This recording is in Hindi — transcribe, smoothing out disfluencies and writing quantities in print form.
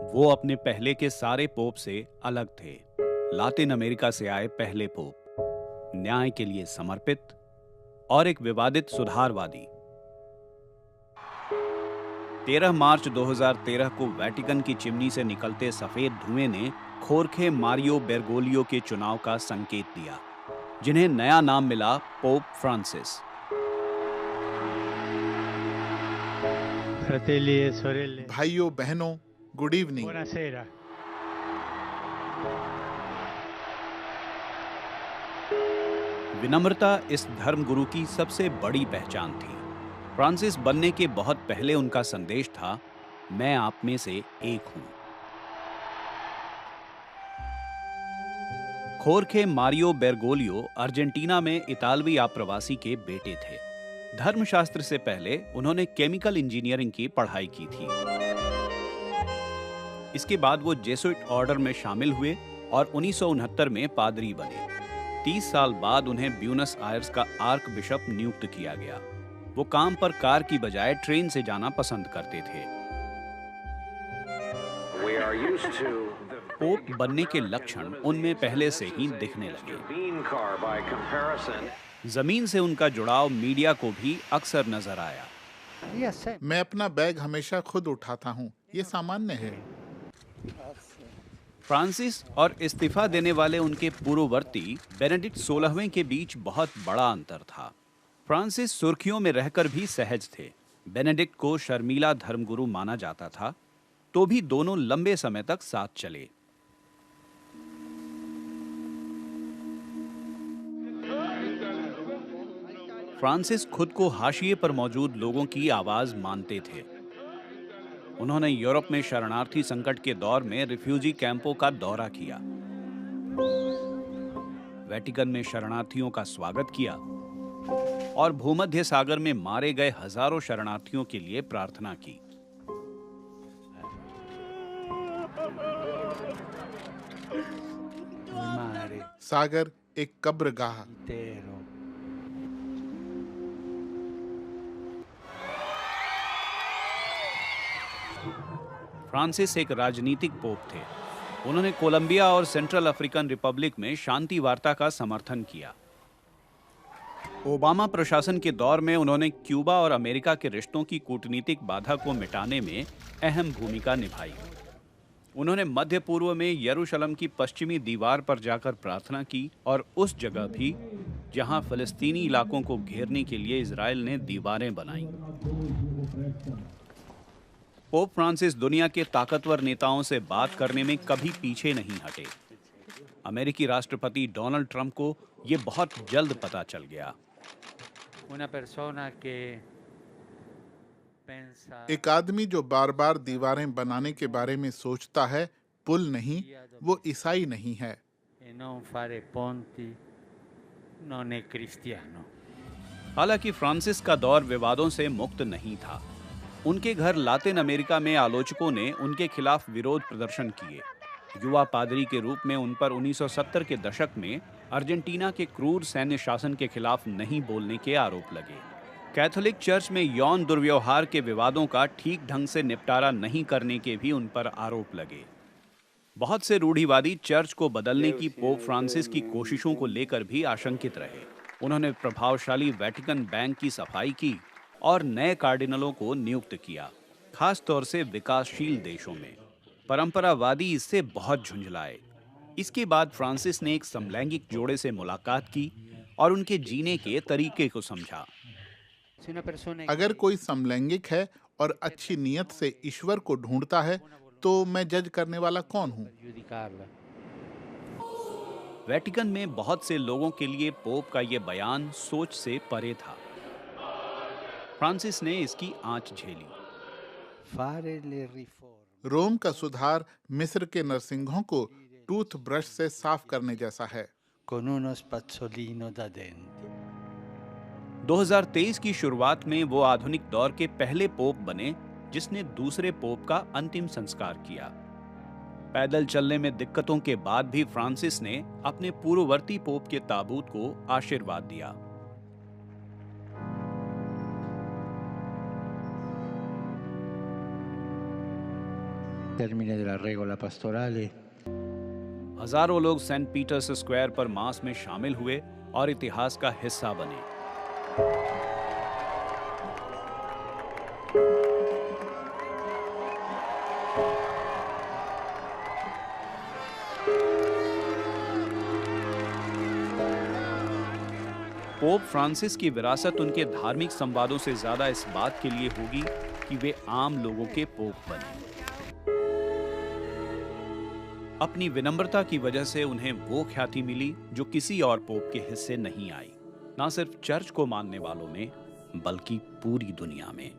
वो अपने पहले के सारे पोप से अलग थे। लातिन अमेरिका से आए पहले पोप, न्याय के लिए समर्पित और एक विवादित सुधारवादी। 13 मार्च 2013 को वेटिकन की चिमनी से निकलते सफेद धुएं ने खोरखे मारियो बेरगोलियो के चुनाव का संकेत दिया, जिन्हें नया नाम मिला pope Francis. Fratelli e sorelle, भाइयों बहनों, गुड इवनिंग। buonasera. विनम्रता इस धर्मगुरु की सबसे बड़ी पहचान थी। फ्रांसिस बनने के बहुत पहले उनका संदेश था, मैं आप में से एक हूं। खोरखे मारियो बेरगोलियो अर्जेंटीना में इतालवी आप्रवासी के बेटे थे। धर्मशास्त्र से पहले उन्होंने केमिकल इंजीनियरिंग की पढ़ाई की थी। इसके बाद वो जेसुइट ऑर्डर में शामिल हुए और 1969 में पादरी बने। 30 साल बाद उन्हें ब्यूनस आयर्स का आर्क बिशप नियुक्त किया गया। वो काम पर कार की बजाय ट्रेन से जाना पसंद करते थे। पोप बनने के लक्षण उनमें पहले से ही दिखने लगे। जमीन से उनका जुड़ाव मीडिया को भी अक्सर नजर आया। मैं अपना बैग हमेशा खुद उठाता हूँ, ये सामान्य है। फ्रांसिस और इस्तीफा देने वाले उनके पूर्ववर्ती बेनेडिक्ट 16वें के बीच बहुत बड़ा अंतर था। फ्रांसिस सुर्खियों में रहकर भी सहज थे। बेनेडिक्ट को शर्मीला धर्मगुरु माना जाता था, तो भी दोनों लंबे समय तक साथ चले। फ्रांसिस खुद को हाशिए पर मौजूद लोगों की आवाज मानते थे। उन्होंने यूरोप में शरणार्थी संकट के दौर में रिफ्यूजी कैंपों का दौरा किया, वेटिकन में शरणार्थियों का स्वागत किया और भूमध्य सागर में मारे गए हजारों शरणार्थियों के लिए प्रार्थना की। सागर एक कब्रगाह। फ्रांसिस एक राजनीतिक पोप थे। उन्होंने कोलंबिया और सेंट्रल अफ्रीकन रिपब्लिक में शांति वार्ता का समर्थन किया। ओबामा प्रशासन के दौर में उन्होंने क्यूबा और अमेरिका के रिश्तों की कूटनीतिक बाधा को मिटाने में अहम भूमिका निभाई। उन्होंने मध्य पूर्व में यरूशलेम की पश्चिमी दीवार पर जाकर प्रार्थना की और उस जगह भी जहां फिलिस्तीनी इलाकों को घेरने के लिए इजराइल ने दीवारें बनाई। पोप फ्रांसिस दुनिया के ताकतवर नेताओं से बात करने में कभी पीछे नहीं हटे। अमेरिकी राष्ट्रपति डोनाल्ड ट्रंप को यह बहुत जल्द पता चल गया। एक आदमी जो बार बार दीवारें बनाने के बारे में सोचता है, पुल नहीं, वो ईसाई नहीं है। हालांकि फ्रांसिस का दौर विवादों से मुक्त नहीं था। उनके घर लातिन अमेरिका में आलोचकों ने उनके खिलाफ विरोध प्रदर्शन किए। युवा पादरी के रूप में उन पर 1970 के दशक में अर्जेंटीना के क्रूर सैन्य शासन के खिलाफ नहीं बोलने के आरोप लगे। कैथोलिक चर्च में यौन दुर्व्यवहार के विवादों का ठीक ढंग से निपटारा नहीं करने के भी उन पर आरोप लगे। बहुत से रूढ़िवादी चर्च को बदलने की पोप फ्रांसिस की कोशिशों को लेकर भी आशंकित रहे। उन्होंने प्रभावशाली वेटिकन बैंक की सफाई की और नए कार्डिनलों को नियुक्त किया, खास तौर से विकासशील देशों में। परंपरावादी इससे बहुत झुंझलाए। इसके बाद फ्रांसिस ने एक समलैंगिक जोड़े से मुलाकात की और उनके जीने के तरीके को समझा। अगर कोई समलैंगिक है और अच्छी नीयत से ईश्वर को ढूंढता है, तो मैं जज करने वाला कौन हूँ? वेटिकन में बहुत से लोगों के लिए पोप का यह बयान सोच से परे था। फ्रांसिस ने इसकी आंच झेली। रोम का सुधार मिस्र के नरसिंहों को टूथ ब्रश से साफ करने जैसा है। 2023 की शुरुआत में वो आधुनिक दौर के पहले पोप बने जिसने दूसरे पोप का अंतिम संस्कार किया। पैदल चलने में दिक्कतों के बाद भी फ्रांसिस ने अपने पूर्ववर्ती पोप के ताबूत को आशीर्वाद दिया। termine della regola pastorale. हजारों लोग सेंट पीटर्स स्क्वायर पर मास में शामिल हुए और इतिहास का हिस्सा बने। पोप फ्रांसिस की विरासत उनके धार्मिक संवादों से ज्यादा इस बात के लिए होगी कि वे आम लोगों के पोप बने। अपनी विनम्रता की वजह से उन्हें वो ख्याति मिली जो किसी और पोप के हिस्से नहीं आई, ना सिर्फ चर्च को मानने वालों में बल्कि पूरी दुनिया में।